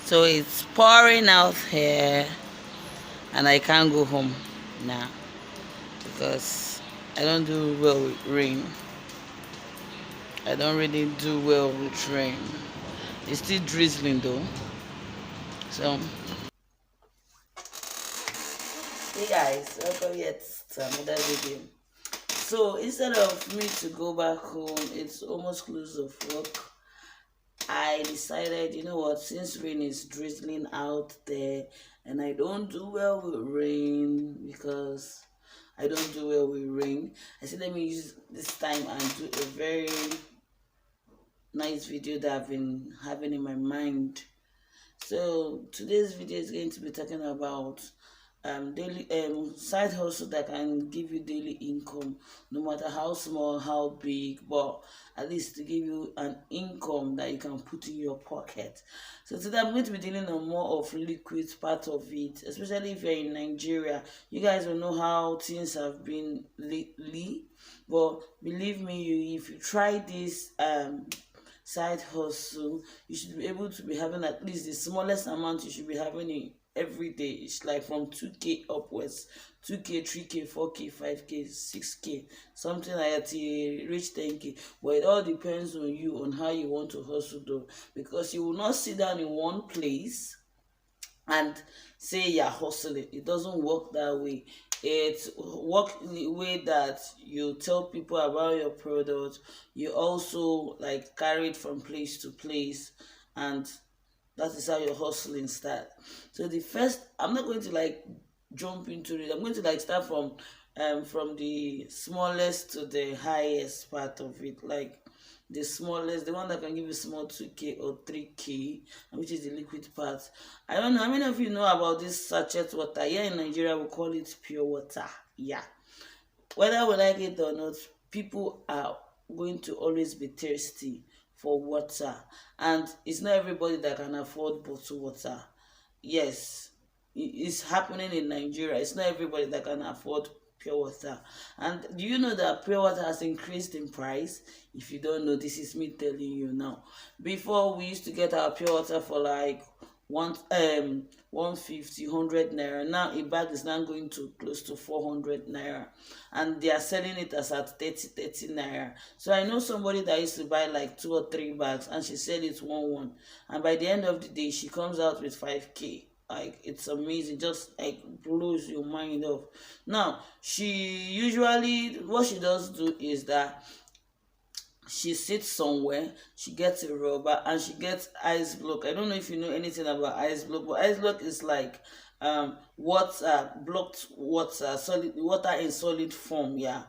So it's pouring out here, and I can't go home now because I don't do well with rain. I don't really do well with rain. It's still drizzling though. So, hey guys, welcome yet to another video. So instead of me to go back home, it's almost close of work. I decided, you know what, since rain is drizzling out there and I don't do well with rain because I don't do well with rain, I said let me use this time and do a very nice video that I've been having in my mind. So today's video is going to be talking about daily side hustle that can give you daily income, no matter how small, how big, but at least to give you an income that you can put in your pocket. So today I'm going to be dealing on more of liquid part of it, especially if you're in Nigeria. You guys will know how things have been lately, but believe me, if you try this side hustle, you should be able to be having at least the smallest amount you should be having in every day. It's like from 2k upwards, 2k, 3k, 4k, 5k, 6k, something like that till reach 10k. But it all depends on you, on how you want to hustle though, because you will not sit down in one place and say you're hustling. It doesn't work that way. It work in the way that you tell people about your product. You also like carry it from place to place, and that is how your hustling start. So the first, I'm not going to like jump into it. I'm going to like start from the smallest to the highest part of it. Like the smallest, the one that can give you small 2k or 3k, which is the liquid part. I don't know how many of you know about this sachet water. Here in Nigeria we call it pure water. Yeah, whether we like it or not, people are going to always be thirsty for water, and it's not everybody that can afford bottled water. Yes, it's happening in Nigeria. It's not everybody that can afford pure water. And do you know that pure water has increased in price? If you don't know, this is me telling you now. Before, we used to get our pure water for like one 150 naira. Now a bag is now going to close to 400 naira, and they are selling it as at 30 naira. So I know somebody that used to buy like 2 or 3 bags, and she said it's one, and by the end of the day she comes out with 5k. Like, it's amazing, just like blows your mind off. Now, she usually, what she does do is that she sits somewhere, she gets a rubber, and she gets ice block. I don't know if you know anything about ice block, but ice block is like water, blocked water, solid water in solid form, yeah.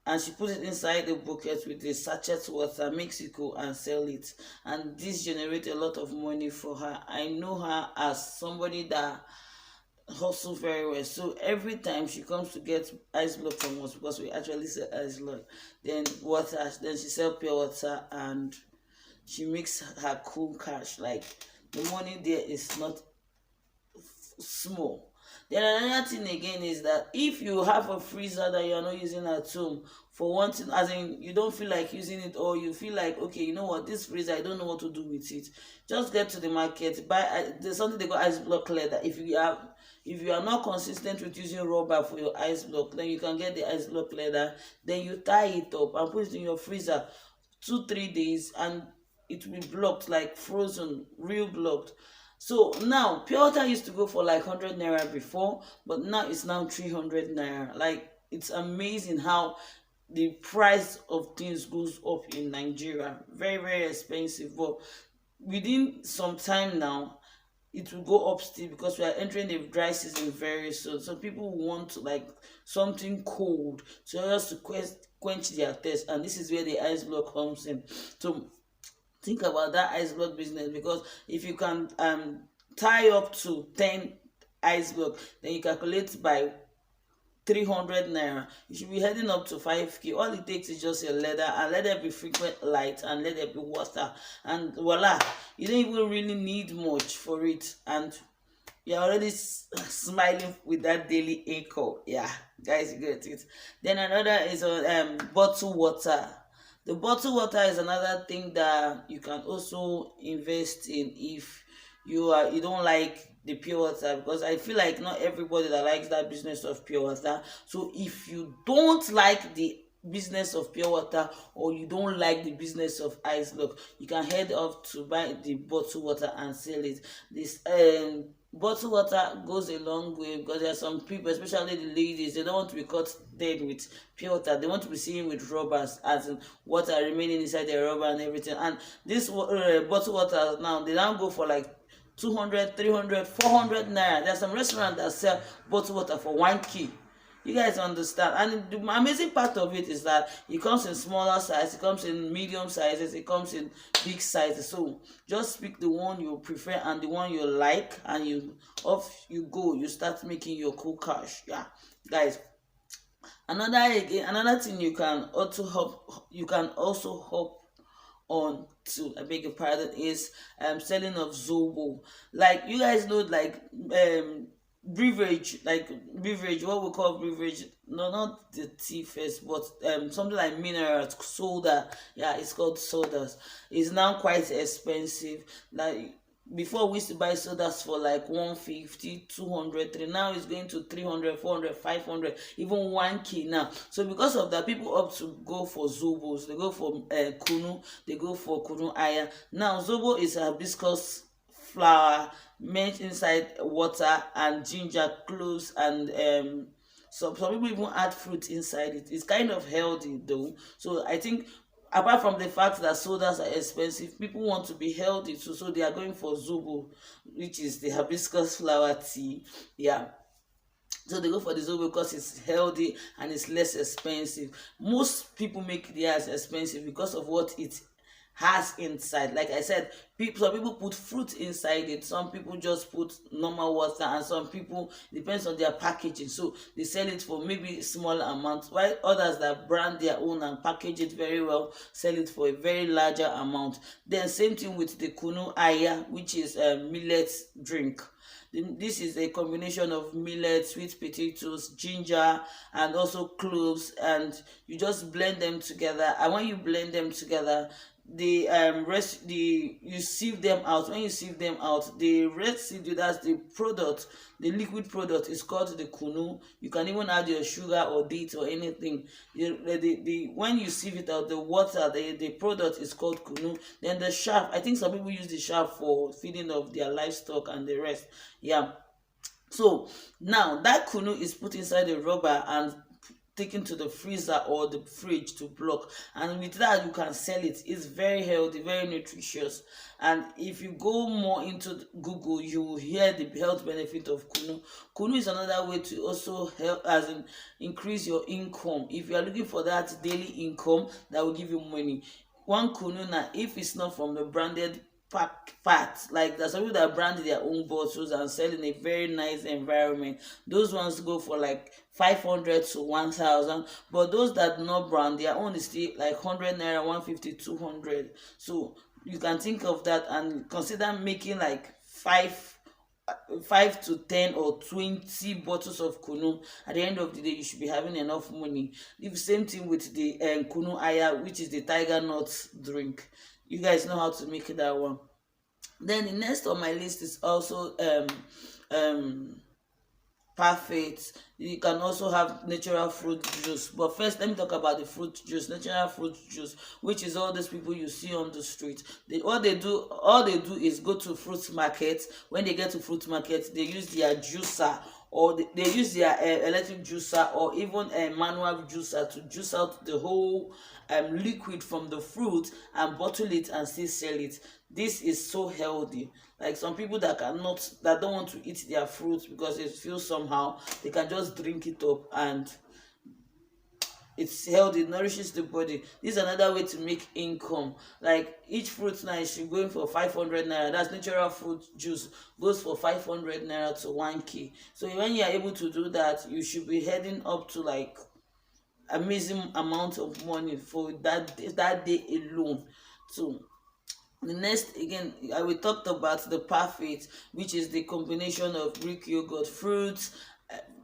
And she put it inside a bucket with a sachet water, makes it cool and sell it. And this generates a lot of money for her. I know her as somebody that hustle very well. So every time she comes to get ice block from us, because we actually sell ice block, then water, then she sell pure water, and she makes her cool cash. Like, the money there is not small. Then another thing again is that if you have a freezer that you are not using at home, for one thing, as in you don't feel like using it, or you feel like, okay, you know what, this freezer, I don't know what to do with it, just get to the market, buy there's something they call ice block leather. If you are not consistent with using rubber for your ice block, then you can get the ice block leather, then you tie it up and put it in your freezer 2 3 days, and it will be blocked, like frozen, real blocked. So now pure water used to go for like 100 naira before, but now it's now 300 naira. Like, it's amazing how the price of things goes up in Nigeria. Very, very expensive. But within some time now, it will go up still, because we are entering the dry season very soon. So people want like something cold to just to quench their thirst, and this is where the ice block comes in. So think about that ice block business, because if you can tie up to 10 ice block, then you calculate by 300 naira, you should be heading up to 5k. All it takes is just a leather, and let there be frequent light, and let there be water, and voila, you don't even really need much for it, and you're already smiling with that daily income. Yeah, guys, you get it. Then another is bottled water. The bottled water is another thing that you can also invest in if you don't like the pure water, because I feel like not everybody that likes that business of pure water. So if you don't like the business of pure water, or you don't like the business of ice block, you can head off to buy the bottled water and sell it. This bottled water goes a long way, because there are some people, especially the ladies, they don't want to be caught dead with pure water. They want to be seen with rubbers, as in water remaining inside the rubber and everything. And this bottled water now, they now go for like 200, 300, 400 naira. There are some restaurants that sell bottled water for 1k. You guys understand? And the amazing part of it is that it comes in smaller size, it comes in medium sizes, it comes in big sizes. So just pick the one you prefer and the one you like, and you off you go. You start making your cool cash. Yeah, guys. Another thing you can also hop on to, I beg your pardon, is selling of zobo. Like you guys know, like beverage, what we call beverage, no, not the tea first, but something like minerals, soda. Yeah, it's called sodas. It's now quite expensive. Like before, we used to buy sodas for like 150, 200, 3. Now it's going to 300, 400, 500, even 1k now. So because of that, people opt to go for zobos. They go for kunu. They go for kunu aya. Now zobo is a hibiscus flower made inside water and ginger, cloves, and some people even add fruit inside it. It's kind of healthy though. So I think, apart from the fact that sodas are expensive, people want to be healthy too, so they are going for zobo, which is the hibiscus flower tea. Yeah, so they go for the zobo because it's healthy and it's less expensive. Most people make theirs expensive because of what it has inside. Like I said, some people put fruit inside it, some people just put normal water, and some people, depends on their packaging, so they sell it for maybe small amount, while others that brand their own and package it very well sell it for a very larger amount. Then same thing with the kunu aya, which is a millet drink. This is a combination of millet, sweet potatoes, ginger, and also cloves, and you just blend them together. And when you blend them together, the rest the you sieve them out. When you sieve them out, the residue, that's the product, the liquid product, is called the kunu. You can even add your sugar or date or anything. When you sieve it out, the water, the product is called kunu. Then the chaff, I think some people use the chaff for feeding of their livestock and the rest. Yeah, so now that kunu is put inside a rubber and taken to the freezer or the fridge to block, and with that you can sell it. It's very healthy, very nutritious, and if you go more into Google, you will hear the health benefit of kunu. Kunu is another way to also help, as in increase your income. If you are looking for that daily income that will give you money, one kunu, now if it's not from the branded part, like there's some people that brand their own bottles and sell in a very nice environment, those ones go for like 500 to 1000. But those that not brand their own is still like 100 naira, 150, 200. So you can think of that and consider making like 5 to 10 or 20 bottles of kunu. At the end of the day, you should be having enough money. The same thing with the kunu aya, which is the tiger nut drink. You guys know how to make that one. Then the next on my list is also um perfect. You can also have natural fruit juice, but first let me talk about the fruit juice, natural fruit juice, which is all these people you see on the street. All they do is go to fruit market. When they get to fruit market, they use their juicer, or they use their electric juicer, or even a manual juicer, to juice out the whole liquid from the fruit and bottle it and still sell it. This is so healthy. Like some people that don't want to eat their fruits because it feels somehow, they can just drink it up, and it's healthy, it nourishes the body. This is another way to make income. Like each fruit now is going for 500 naira. That's natural fruit juice, goes for 500 naira to 1k. So when you are able to do that, you should be heading up to like amazing amount of money for that day alone. So the next, again, we talked about the perfect, which is the combination of Greek yogurt, fruits,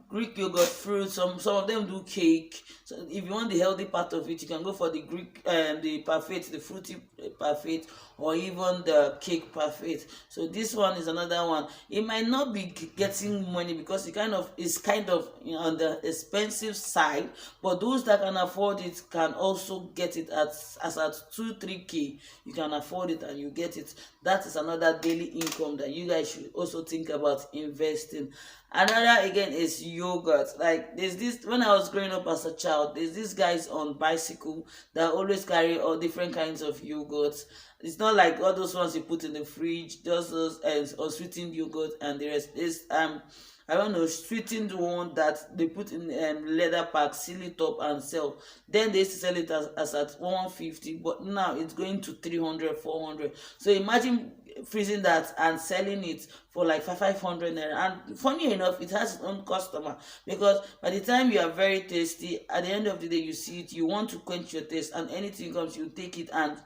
Greek yogurt, fruit. Some of them do cake. So if you want the healthy part of it, you can go for the Greek the parfait, the fruity parfait, or even the cake parfait. So this one is another one. It might not be getting money because it kind of is kind of, you know, on the expensive side, but those that can afford it can also get it at as at 2-3K. You can afford it and you get it. That is another daily income that you guys should also think about investing. Another again is yogurt. Like there's this, when I was growing up as a child, there's these guys on bicycle that always carry all different kinds of yogurts. It's not like all those ones you put in the fridge, just those unsweetened yogurt and the rest. Is I don't know, sweetened one that they put in leather pack, seal it up and sell. Then they used to sell it as at 150, but now it's going to 300, 400. So imagine freezing that and selling it for like 500 naira. And funny enough, it has its own customer, because by the time you are very tasty, at the end of the day you see it, you want to quench your taste, and anything comes, you take it and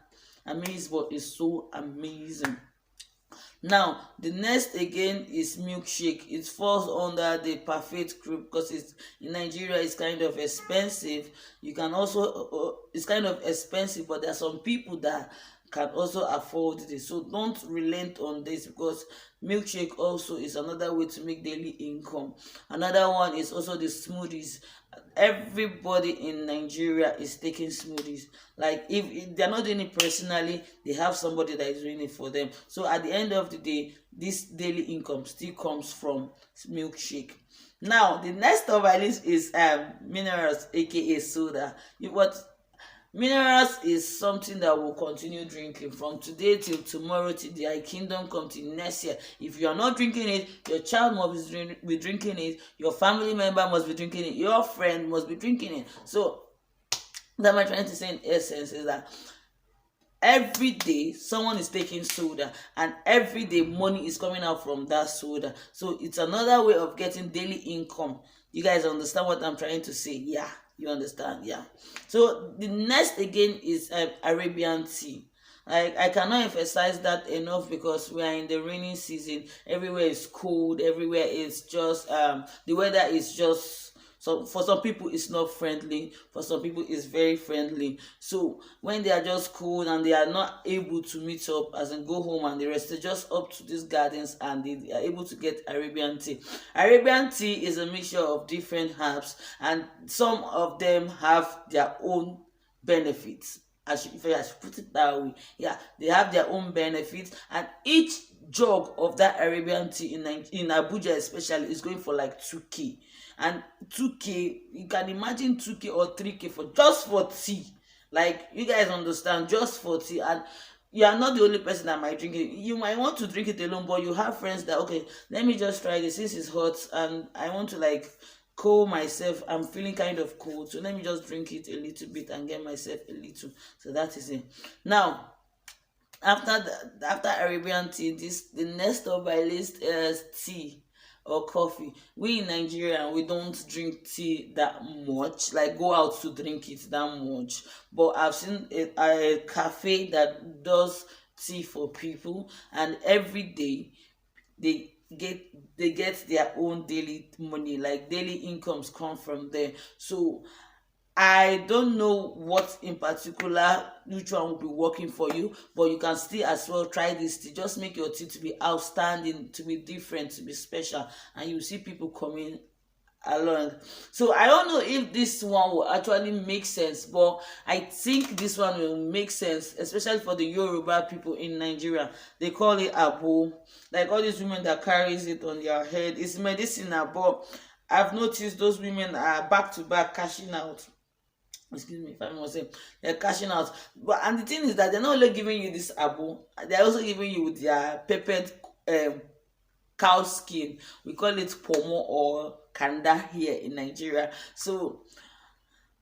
amaze. But it's so amazing. Now the next again is milkshake. It falls under the perfect group because it's in Nigeria. It's kind of expensive. You can also it's kind of expensive, but there are some people that can also afford this. So don't relent on this, because milkshake also is another way to make daily income. Another one is also the smoothies. Everybody in Nigeria is taking smoothies. Like if they're not doing it personally, they have somebody that is doing it for them. So at the end of the day, this daily income still comes from milkshake. Now the next of my list is minerals, aka soda. What minerals is something that we'll continue drinking from today till tomorrow, till the kingdom come, till next year. If you are not drinking it, your child must be drinking it, your family member must be drinking it, your friend must be drinking it. So that I'm trying to say in essence is that every day someone is taking soda, and every day money is coming out from that soda. So it's another way of getting daily income. You guys understand what I'm trying to say? Yeah, you understand? Yeah. So the next again is Arabian tea. I cannot emphasize that enough, because we are in the rainy season. Everywhere is cold. Everywhere is just the weather is just, so for some people it's not friendly, for some people it's very friendly. So when they are just cold and they are not able to meet up, as in go home and the rest, they just up to these gardens and they are able to get Arabian tea. Arabian tea is a mixture of different herbs, and some of them have their own benefits. If I should put it that way, yeah, they have their own benefits, and each jug of that Arabian tea in Abuja especially is going for like 2K. And 2K, you can imagine 2K or 3K for just for tea. Like, you guys understand, just for tea. And you are not the only person that might drink it. You might want to drink it alone, but you have friends that, okay, let me just try this since it's hot and I want to like cool myself. I'm feeling kind of cold, so let me just drink it a little bit and get myself a little. So that is it. Now after Arabian tea, the next of my list is tea or coffee. We in Nigeria, we don't drink tea that much, like go out to drink it that much. But I've seen a cafe that does tea for people, and every day they get their own daily money, like daily incomes come from there. So I don't know what in particular which one will be working for you, but you can still as well try this tea. Just make your tea to be outstanding, to be different, to be special, and you see people coming along. So I don't know if this one will actually make sense, but I think this one will make sense, especially for the Yoruba people in Nigeria. They call it abo. Like all these women that carries it on their head. It's medicinal, but I've noticed those women are back to back cashing out. Excuse me if I must say, they're cashing out. But and the thing is that they're not only giving you this abo, they're also giving you their peppered cow skin. We call it pomo or kanda here in Nigeria. So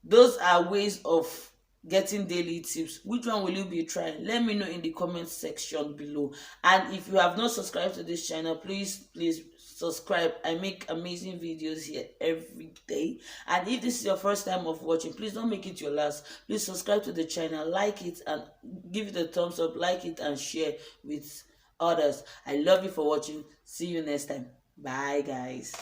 those are ways of getting daily tips. Which one will you be trying? Let me know in the comment section below. And if you have not subscribed to this channel, please subscribe. I make amazing videos here every day. And if this is your first time of watching, please don't make it your last. Please subscribe to the channel, like it and give it a thumbs up, like it and share with others. I love you for watching. See you next time. Bye guys.